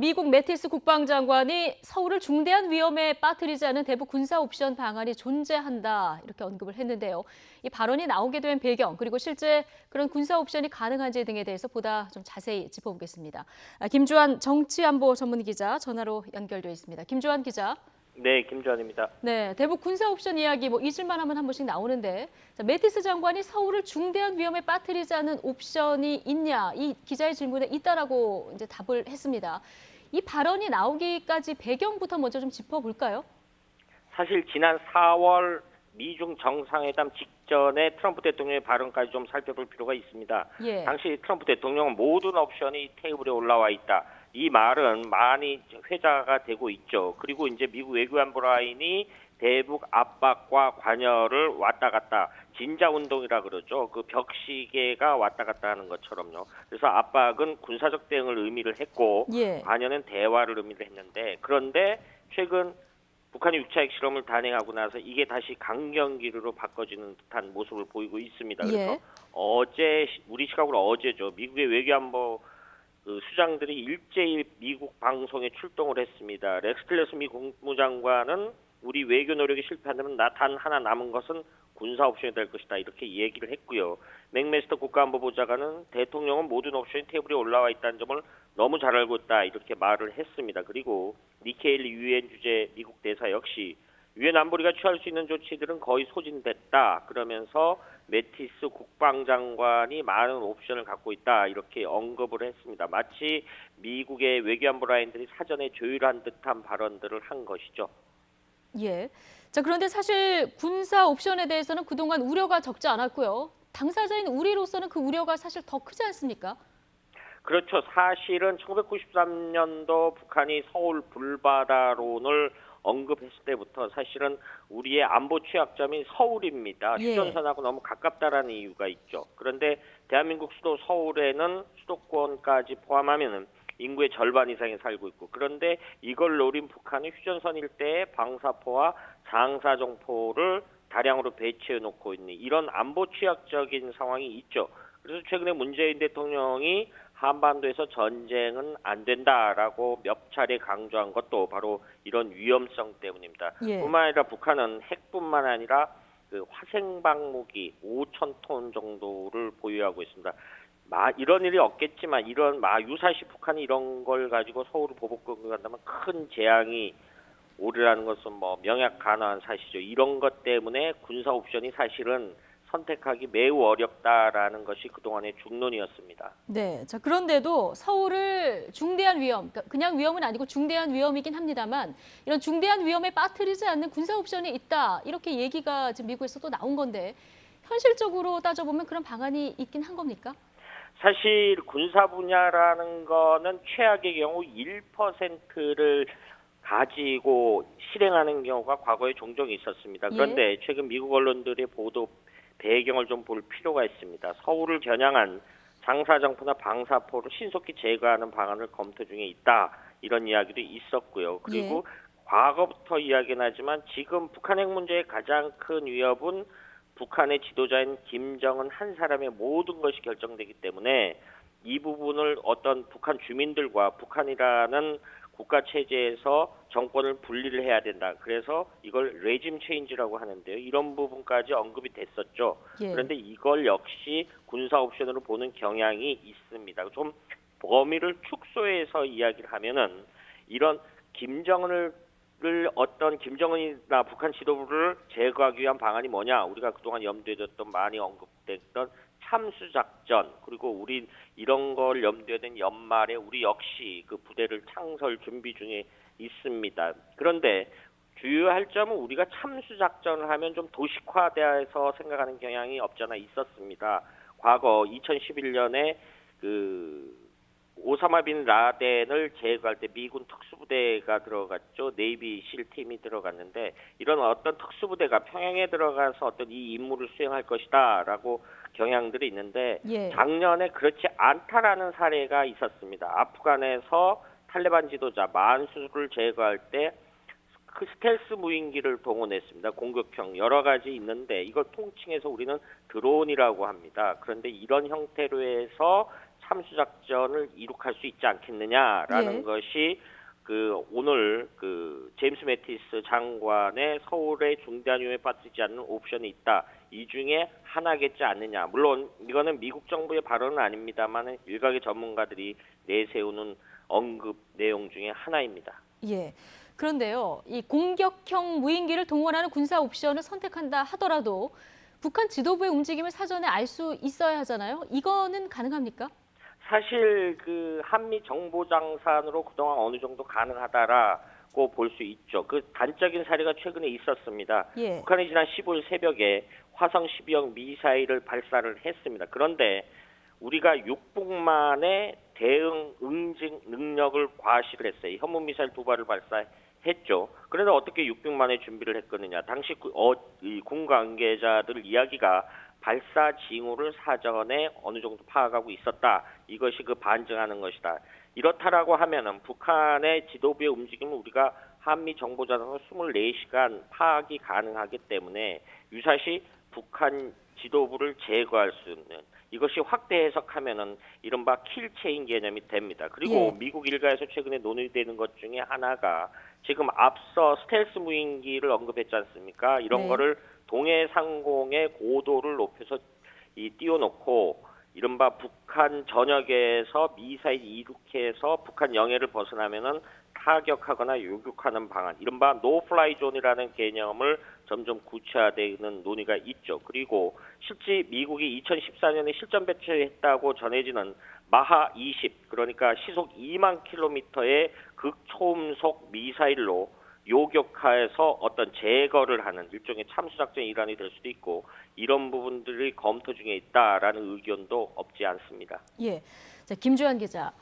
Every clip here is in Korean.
미국 매티스 국방장관이 서울을 중대한 위험에 빠뜨리지 않은 대북 군사 옵션 방안이 존재한다 이렇게 언급을 했는데요. 이 발언이 나오게 된 배경 그리고 실제 그런 군사 옵션이 가능한지 등에 대해서 보다 좀 자세히 짚어보겠습니다. 김주환 정치안보 전문 기자 전화로 연결돼 있습니다. 김주환 기자. 네, 김주환입니다. 네, 대북 군사 옵션 이야기 잊을만 하면 한 번씩 나오는데 매티스 장관이 서울을 중대한 위험에 빠뜨리지 않은 옵션이 있냐 이 기자의 질문에 있다라고 이제 답을 했습니다. 이 발언이 나오기까지 배경부터 먼저 좀 짚어볼까요? 사실 지난 4월 미중 정상회담 직전에 트럼프 대통령의 발언까지 좀 살펴볼 필요가 있습니다. 예. 당시 트럼프 대통령은 모든 옵션이 테이블에 올라와 있다. 이 말은 많이 회자가 되고 있죠. 그리고 이제 미국 외교안보 라인이 대북 압박과 관여를 왔다 갔다 진자운동이라 그러죠. 그 벽시계가 왔다 갔다 하는 것처럼요. 그래서 압박은 군사적 대응을 의미를 했고 예. 관여는 대화를 의미를 했는데 그런데 최근 북한이 6차 핵실험을 단행하고 나서 이게 다시 강경기류로 바꿔지는 듯한 모습을 보이고 있습니다. 그래서 예. 어제 우리 시각으로 어제죠. 미국의 외교안보 수장들이 일제히 미국 방송에 출동을 했습니다. 렉스 틸러슨 미 국무장관은 우리 외교 노력이 실패한다면 단 하나 남은 것은 군사 옵션이 될 것이다 이렇게 얘기를 했고요. 맥메스터 국가안보보좌관은 대통령은 모든 옵션이 테이블에 올라와 있다는 점을 너무 잘 알고 있다 이렇게 말을 했습니다. 그리고 니케일리 유엔 주재 미국 대사 역시 유엔 안보리가 취할 수 있는 조치들은 거의 소진됐다. 그러면서 매티스 국방장관이 많은 옵션을 갖고 있다 이렇게 언급을 했습니다. 마치 미국의 외교안보 라인들이 사전에 조율한 듯한 발언들을 한 것이죠. 예. 자, 그런데 사실 군사 옵션에 대해서는 그동안 우려가 적지 않았고요. 당사자인 우리로서는 그 우려가 사실 더 크지 않습니까? 그렇죠. 사실은 1993년도 북한이 서울 불바다론을 언급했을 때부터 사실은 우리의 안보 취약점이 서울입니다. 예. 휴전선하고 너무 가깝다라는 이유가 있죠. 그런데 대한민국 수도 서울에는 수도권까지 포함하면은 인구의 절반 이상이 살고 있고 그런데 이걸 노린 북한이 휴전선 일대에 방사포와 장사정포를 다량으로 배치해 놓고 있는 이런 안보 취약적인 상황이 있죠. 그래서 최근에 문재인 대통령이 한반도에서 전쟁은 안 된다라고 몇 차례 강조한 것도 바로 이런 위험성 때문입니다. 예. 뿐만 아니라 북한은 핵뿐만 아니라 그 화생방 무기 5천 톤 정도를 보유하고 있습니다. 이런 일이 없겠지만 유사시 북한이 이런 걸 가지고 서울을 보복 공격한다면 큰 재앙이 오리라는 것은 명약관화한 사실이죠. 이런 것 때문에 군사 옵션이 사실은 선택하기 매우 어렵다라는 것이 그동안의 중론이었습니다. 네. 자, 그런데도 서울을 중대한 위험, 그러니까 그냥 위험은 아니고 중대한 위험이긴 합니다만 이런 중대한 위험에 빠뜨리지 않는 군사 옵션이 있다. 이렇게 얘기가 지금 미국에서도 나온 건데 현실적으로 따져보면 그런 방안이 있긴 한 겁니까? 사실 군사 분야라는 거는 최악의 경우 1%를 가지고 실행하는 경우가 과거에 종종 있었습니다. 그런데 최근 미국 언론들의 보도 배경을 좀 볼 필요가 있습니다. 서울을 겨냥한 장사정포나 방사포를 신속히 제거하는 방안을 검토 중에 있다. 이런 이야기도 있었고요. 그리고 과거부터 이야기는 하지만 지금 북한 핵 문제의 가장 큰 위협은 북한의 지도자인 김정은 한 사람의 모든 것이 결정되기 때문에 이 부분을 어떤 북한 주민들과 북한이라는 국가 체제에서 정권을 분리를 해야 된다. 그래서 이걸 레짐 체인지라고 하는데요. 이런 부분까지 언급이 됐었죠. 예. 그런데 이걸 역시 군사 옵션으로 보는 경향이 있습니다. 좀 범위를 축소해서 이야기를 하면은 이런 김정은이나 북한 지도부를 제거하기 위한 방안이 뭐냐? 우리가 그동안 염두에 뒀던 많이 언급됐던 참수작전 그리고 우리 이런 걸 염두에 둔 연말에 우리 역시 그 부대를 창설 준비 중에 있습니다. 그런데 주의할 점은 우리가 참수작전을 하면 좀 도식화돼서 생각하는 경향이 없잖아 있었습니다. 과거 2011년에 오사마 빈 라덴을 제거할 때 미군 특수부대가 들어갔죠. 네이비 실 팀이 들어갔는데 이런 어떤 특수부대가 평양에 들어가서 어떤 이 임무를 수행할 것이다라고 경향들이 있는데 작년에 그렇지 않다라는 사례가 있었습니다. 아프간에서 탈레반 지도자 만수를 제거할 때 그 스텔스 무인기를 동원했습니다. 공격형 여러 가지 있는데 이걸 통칭해서 우리는 드론이라고 합니다. 그런데 이런 형태로 해서 참수작전을 이룩할 수 있지 않겠느냐라는 예. 것이 오늘 제임스 매티스 장관의 서울에 중대한 위험에 빠지지 않는 옵션이 있다. 이 중에 하나겠지 않느냐. 물론 이거는 미국 정부의 발언은 아닙니다만 일각의 전문가들이 내세우는 언급 내용 중에 하나입니다. 예. 그런데요, 이 공격형 무인기를 동원하는 군사 옵션을 선택한다 하더라도 북한 지도부의 움직임을 사전에 알 수 있어야 하잖아요. 이거는 가능합니까? 사실 한미 정보장산으로 그동안 어느 정도 가능하다라고 볼 수 있죠. 단적인 사례가 최근에 있었습니다. 예. 북한이 지난 15일 새벽에 화성 12형 미사일을 발사를 했습니다. 그런데 우리가 6분 만에 대응 응징 능력을 과시를 했어요. 현무 미사일 2발을 발사했죠. 그런데 어떻게 6분 만에 준비를 했거든요. 당시 이 군 관계자들 이야기가 발사 징후를 사전에 어느 정도 파악하고 있었다. 이것이 반증하는 것이다. 이렇다라고 하면은 북한의 지도부의 움직임을 우리가 한미 정보자산으로 24시간 파악이 가능하기 때문에 유사시 북한 지도부를 제거할 수 있는 이것이 확대 해석하면은 이른바 킬체인 개념이 됩니다. 그리고 예. 미국 일가에서 최근에 논의되는 것 중에 하나가 지금 앞서 스텔스 무인기를 언급했지 않습니까? 이런 네. 거를 동해상공의 고도를 높여서 띄워놓고 이른바 북한 전역에서 미사일 이륙해서 북한 영해를 벗어나면은 타격하거나 요격하는 방안, 이른바 노플라이 존이라는 개념을 점점 구체화되는 논의가 있죠. 그리고 실제 미국이 2014년에 실전 배치했다고 전해지는 마하 20, 그러니까 시속 2만 킬로미터의 극초음속 미사일로 요격하에서 어떤 제거를 하는 일종의 참수작전 일환이 될 수도 있고 이런 부분들이 검토 중에 있다라는 의견도 없지 않습니다. 예. 자, 김주환 기자.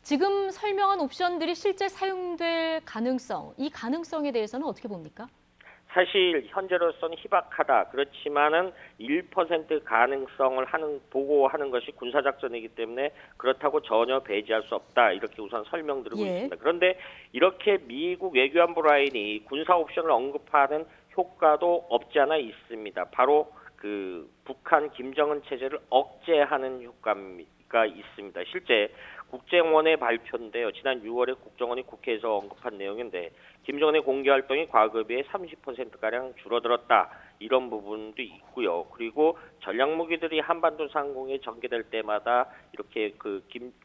지금 설명한 옵션들이 실제 사용될 가능성, 이 가능성에 대해서는 어떻게 봅니까? 사실 현재로서는 희박하다. 그렇지만은 1% 가능성을 보고하는 것이 군사작전이기 때문에 그렇다고 전혀 배제할 수 없다. 이렇게 우선 설명드리고 예. 있습니다. 그런데 이렇게 미국 외교안보 라인이 군사 옵션을 언급하는 효과도 없지 않아 있습니다. 바로 북한 김정은 체제를 억제하는 효과가 있습니다. 실제 국정원의 발표인데요. 지난 6월에 국정원이 국회에서 언급한 내용인데 김정은의 공개활동이 과거에 비해 30%가량 줄어들었다. 이런 부분도 있고요. 그리고 전략무기들이 한반도 상공에 전개될 때마다 이렇게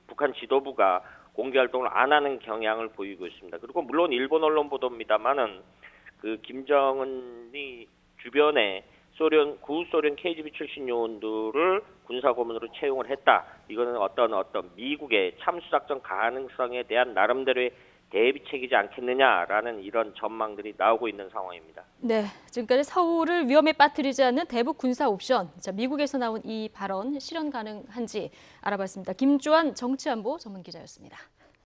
북한 지도부가 공개활동을 안 하는 경향을 보이고 있습니다. 그리고 물론 일본 언론 보도입니다만은 김정은이 주변에 구소련 KGB 출신 요원들을 군사고문으로 채용을 했다. 이거는 어떤 미국의 참수작전 가능성에 대한 나름대로의 대비책이지 않겠느냐라는 이런 전망들이 나오고 있는 상황입니다. 네, 지금까지 서울을 위험에 빠뜨리지 않는 대북 군사 옵션. 자, 미국에서 나온 이 발언 실현 가능한지 알아봤습니다. 김주환 정치안보 전문기자였습니다.